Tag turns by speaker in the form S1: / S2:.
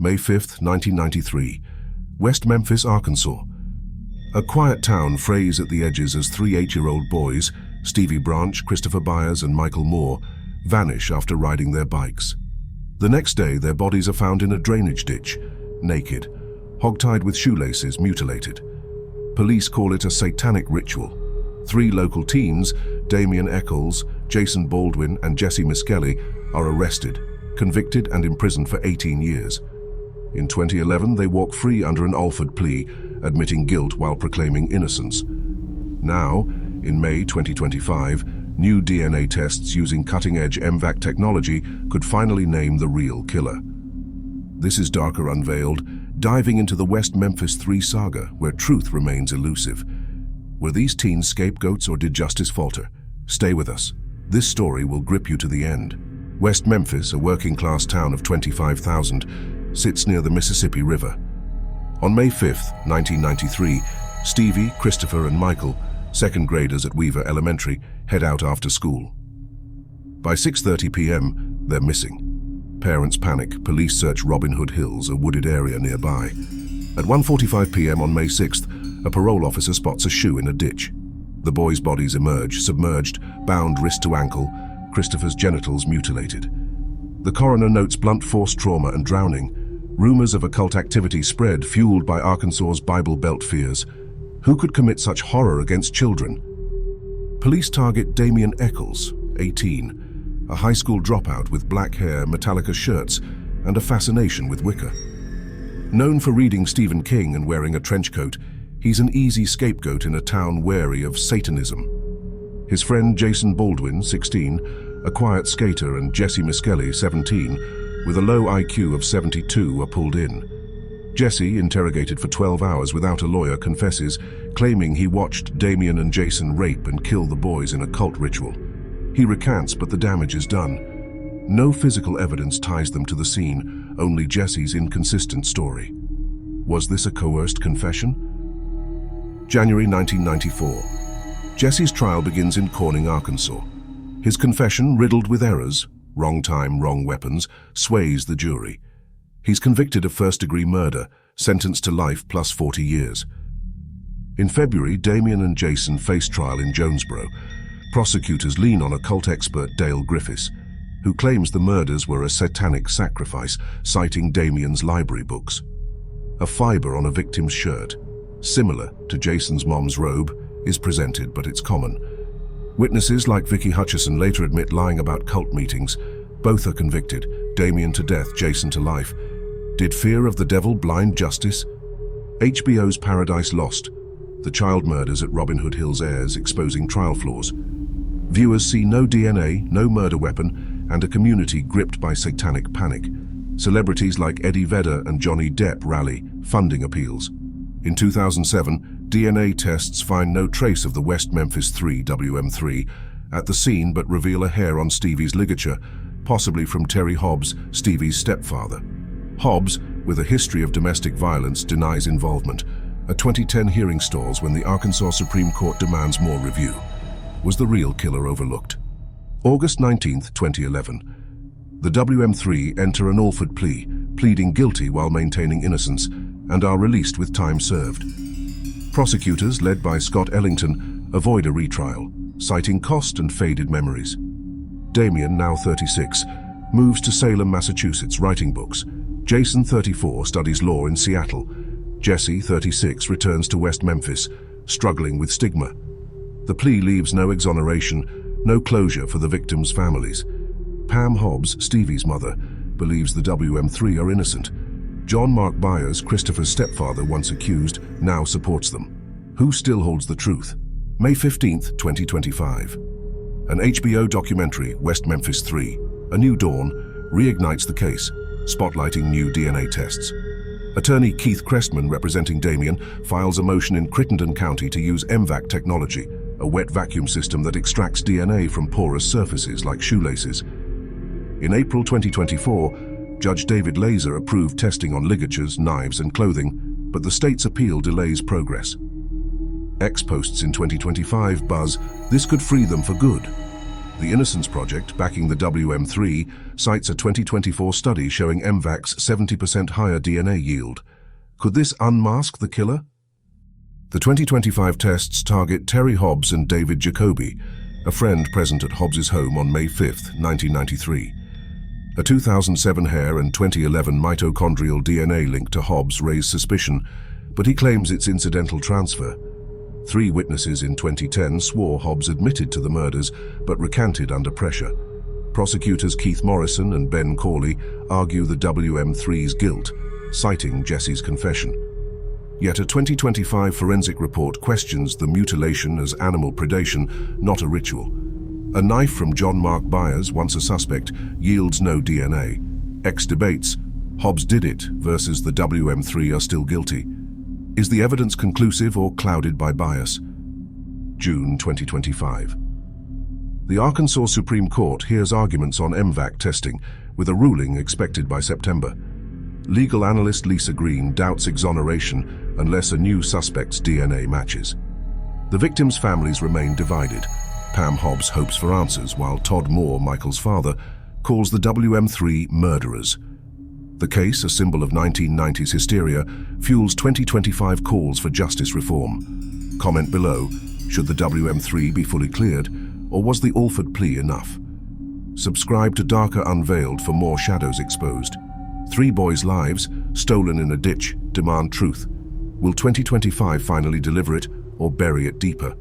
S1: May 5, 1993, West Memphis, Arkansas. A quiet town frays at the edges as three 8-year-old boys, Stevie Branch, Christopher Byers, and Michael Moore, vanish after riding their bikes. The next day, their bodies are found in a drainage ditch, naked, hogtied with shoelaces, mutilated. Police call it a satanic ritual. 3 local teens, Damian Eccles, Jason Baldwin, and Jesse Miskelly, are arrested, convicted, and imprisoned for 18 years. In 2011, they walk free under an Alford plea, admitting guilt while proclaiming innocence. Now, in May 2025, new DNA tests using cutting-edge M-Vac technology could finally name the real killer. This is Darker Unveiled, diving into the West Memphis 3 saga, where truth remains elusive. Were these teens scapegoats, or did justice falter? Stay with us. This story will grip you to the end. West Memphis, a working-class town of 25,000, sits near the Mississippi River. On May 5, 1993, Stevie, Christopher, and Michael, second graders at Weaver Elementary, head out after school. By 6:30 p.m., they're missing. Parents panic. Police search Robin Hood Hills, a wooded area nearby. At 1:45 p.m. on May 6th, a parole officer spots a shoe in a ditch. The boys' bodies emerge, submerged, bound wrist to ankle, Christopher's genitals mutilated. The coroner notes blunt force trauma and drowning. Rumors of occult activity spread, fueled by Arkansas's Bible Belt fears. Who could commit such horror against children? Police target Damian Eccles, 18, a high school dropout with black hair, Metallica shirts, and a fascination with Wicca. Known for reading Stephen King and wearing a trench coat, he's an easy scapegoat in a town wary of Satanism. His friend Jason Baldwin, 16, a quiet skater, and Jesse Miskelly, 17, with a low IQ of 72, are pulled in. Jesse, interrogated for 12 hours without a lawyer, confesses, claiming he watched Damian and Jason rape and kill the boys in a cult ritual. He recants, but the damage is done. No physical evidence ties them to the scene, only Jesse's inconsistent story. Was this a coerced confession? January 1994. Jesse's trial begins in Corning, Arkansas. His confession, riddled with errors, wrong time, wrong weapons, sways the jury. He's convicted of first-degree murder, sentenced to life plus 40 years. In February, Damian and Jason face trial in Jonesboro. Prosecutors lean on occult expert Dale Griffiths, who claims the murders were a satanic sacrifice, citing Damian's library books. A fiber on a victim's shirt, similar to Jason's mom's robe, is presented, but it's common. Witnesses like Vicky Hutchison later admit lying about cult meetings. Both are convicted, Damian to death, Jason to life. Did fear of the devil blind justice? HBO's Paradise Lost. The child murders at Robin Hood Hills airs, exposing trial flaws. Viewers see no DNA, no murder weapon, and a community gripped by satanic panic. Celebrities like Eddie Vedder and Johnny Depp rally, funding appeals. In 2007, DNA tests find no trace of the West Memphis 3 WM3 at the scene, but reveal a hair on Stevie's ligature, possibly from Terry Hobbs, Stevie's stepfather. Hobbs, with a history of domestic violence, denies involvement. A 2010 hearing stalls when the Arkansas Supreme Court demands more review. Was the real killer overlooked? August 19, 2011. The WM3 enter an Alford plea, pleading guilty while maintaining innocence, and are released with time served. Prosecutors, led by Scott Ellington, avoid a retrial, citing cost and faded memories. Damian, now 36, moves to Salem, Massachusetts, writing books. Jason, 34, studies law in Seattle. Jesse, 36, returns to West Memphis, struggling with stigma. The plea leaves no exoneration, no closure for the victims' families. Pam Hobbs, Stevie's mother, believes the WM3 are innocent. John Mark Byers, Christopher's stepfather once accused, now supports them. Who still holds the truth? May 15, 2025. An HBO documentary, West Memphis 3, A New Dawn, reignites the case, spotlighting new DNA tests. Attorney Keith Crestman, representing Damian, files a motion in Crittenden County to use M-Vac technology, a wet vacuum system that extracts DNA from porous surfaces like shoelaces. In April 2024, Judge David Laser approved testing on ligatures, knives, and clothing, but the state's appeal delays progress. X posts in 2025 buzz, "This could free them for good." The Innocence Project, backing the WM3, cites a 2024 study showing M-Vac's 70% higher DNA yield. Could this unmask the killer? The 2025 tests target Terry Hobbs and David Jacoby, a friend present at Hobbs's home on May 5, 1993. A 2007 hair and 2011 mitochondrial DNA link to Hobbs raised suspicion, but he claims it's incidental transfer. 3 witnesses in 2010 swore Hobbs admitted to the murders, but recanted under pressure. Prosecutors Keith Morrison and Ben Corley argue the WM3's guilt, citing Jesse's confession. Yet a 2025 forensic report questions the mutilation as animal predation, not a ritual. A knife from John Mark Byers, once a suspect, yields no DNA. X debates, Hobbs did it versus the WM3 are still guilty. Is the evidence conclusive or clouded by bias? June 2025. The Arkansas Supreme Court hears arguments on M-Vac testing, with a ruling expected by September. Legal analyst Lisa Green doubts exoneration unless a new suspect's DNA matches. The victims' families remain divided. Pam Hobbs hopes for answers, while Todd Moore, Michael's father, calls the WM3 murderers. The case, a symbol of 1990s hysteria, fuels 2025 calls for justice reform. Comment below, should the WM3 be fully cleared, or was the Alford plea enough? Subscribe to Darker Unveiled for more shadows exposed. 3 boys' lives, stolen in a ditch, demand truth. Will 2025 finally deliver it, or bury it deeper?